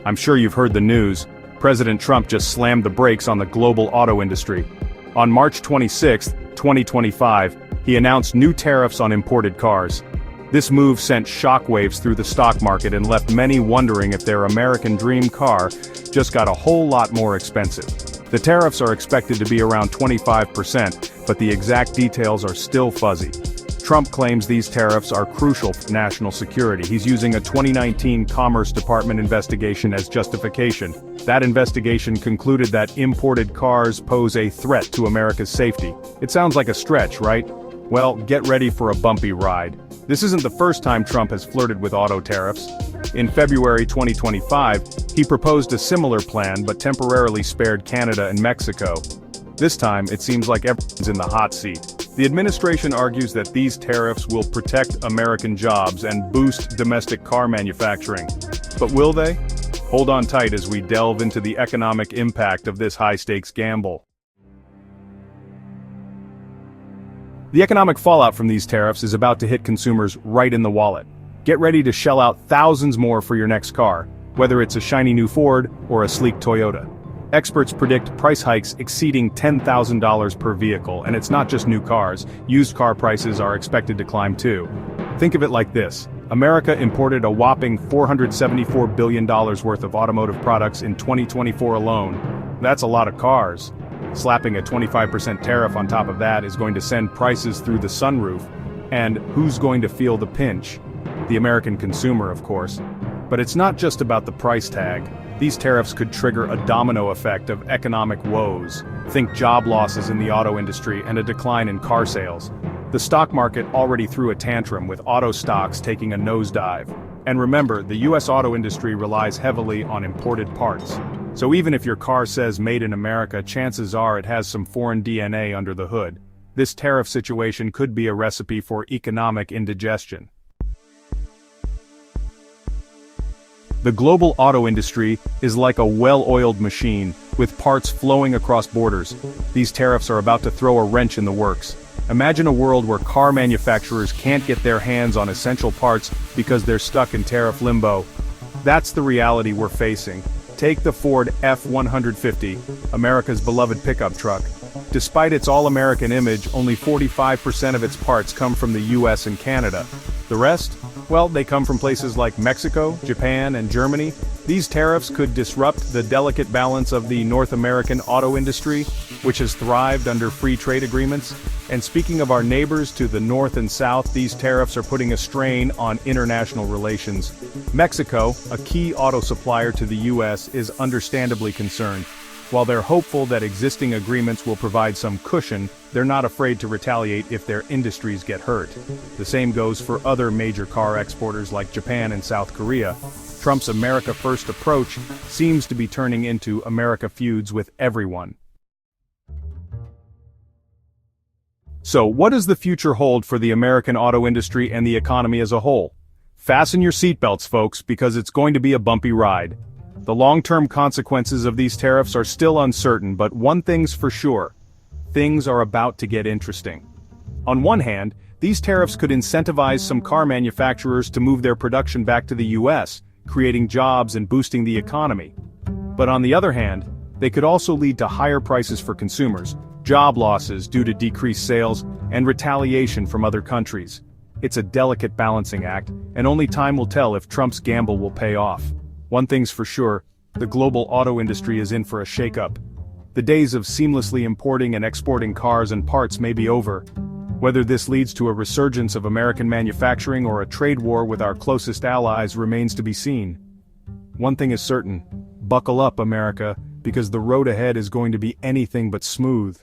I'm sure you've heard the news. President Trump just slammed the brakes on the global auto industry. On March 26, 2025, he announced new tariffs on imported cars. This move sent shockwaves through the stock market and left many wondering if their American dream car just got a whole lot more expensive. The tariffs are expected to be around 25%, but the exact details are still fuzzy. Trump claims these tariffs are crucial for national security. He's using a 2019 Commerce Department investigation as justification. That investigation concluded that imported cars pose a threat to America's safety. It sounds like a stretch, right? Well, get ready for a bumpy ride. This isn't the first time Trump has flirted with auto tariffs. In February 2025, he proposed a similar plan but temporarily spared Canada and Mexico. This time, it seems like everyone's in the hot seat. The administration argues that these tariffs will protect American jobs and boost domestic car manufacturing. But will they? Hold on tight as we delve into the economic impact of this high-stakes gamble. The economic fallout from these tariffs is about to hit consumers right in the wallet. Get ready to shell out thousands more for your next car, whether it's a shiny new Ford or a sleek Toyota. Experts predict price hikes exceeding $10,000 per vehicle, and it's not just new cars. Used car prices are expected to climb too. Think of it like this. America imported a whopping $474 billion worth of automotive products in 2024 alone. That's a lot of cars. Slapping a 25% tariff on top of that is going to send prices through the sunroof. And who's going to feel the pinch? The American consumer, of course. But it's not just about the price tag. These tariffs could trigger a domino effect of economic woes. Think job losses in the auto industry and a decline in car sales. The stock market already threw a tantrum with auto stocks taking a nosedive. And remember, the US auto industry relies heavily on imported parts. So even if your car says made in America, chances are it has some foreign DNA under the hood. This tariff situation could be a recipe for economic indigestion. The global auto industry is like a well-oiled machine, with parts flowing across borders. These tariffs are about to throw a wrench in the works. Imagine a world where car manufacturers can't get their hands on essential parts because they're stuck in tariff limbo. That's the reality we're facing. Take the Ford F-150, America's beloved pickup truck. Despite its all-American image, only 45% of its parts come from the US and Canada. The rest? Well, they come from places like Mexico, Japan, and Germany. These tariffs could disrupt the delicate balance of the North American auto industry, which has thrived under free trade agreements. And speaking of our neighbors to the north and south, these tariffs are putting a strain on international relations. Mexico, a key auto supplier to the US, is understandably concerned. While they're hopeful that existing agreements will provide some cushion, they're not afraid to retaliate if their industries get hurt. The same goes for other major car exporters like Japan and South Korea. Trump's America First approach seems to be turning into America feuds with everyone. So, what does the future hold for the American auto industry and the economy as a whole? Fasten your seatbelts, folks, because it's going to be a bumpy ride. The long-term consequences of these tariffs are still uncertain, but one thing's for sure. Things are about to get interesting. On one hand, these tariffs could incentivize some car manufacturers to move their production back to the US, creating jobs and boosting the economy. But on the other hand, they could also lead to higher prices for consumers, job losses due to decreased sales, and retaliation from other countries. It's a delicate balancing act, and only time will tell if Trump's gamble will pay off. One thing's for sure, the global auto industry is in for a shakeup. The days of seamlessly importing and exporting cars and parts may be over. Whether this leads to a resurgence of American manufacturing or a trade war with our closest allies remains to be seen. One thing is certain, buckle up, America, because the road ahead is going to be anything but smooth.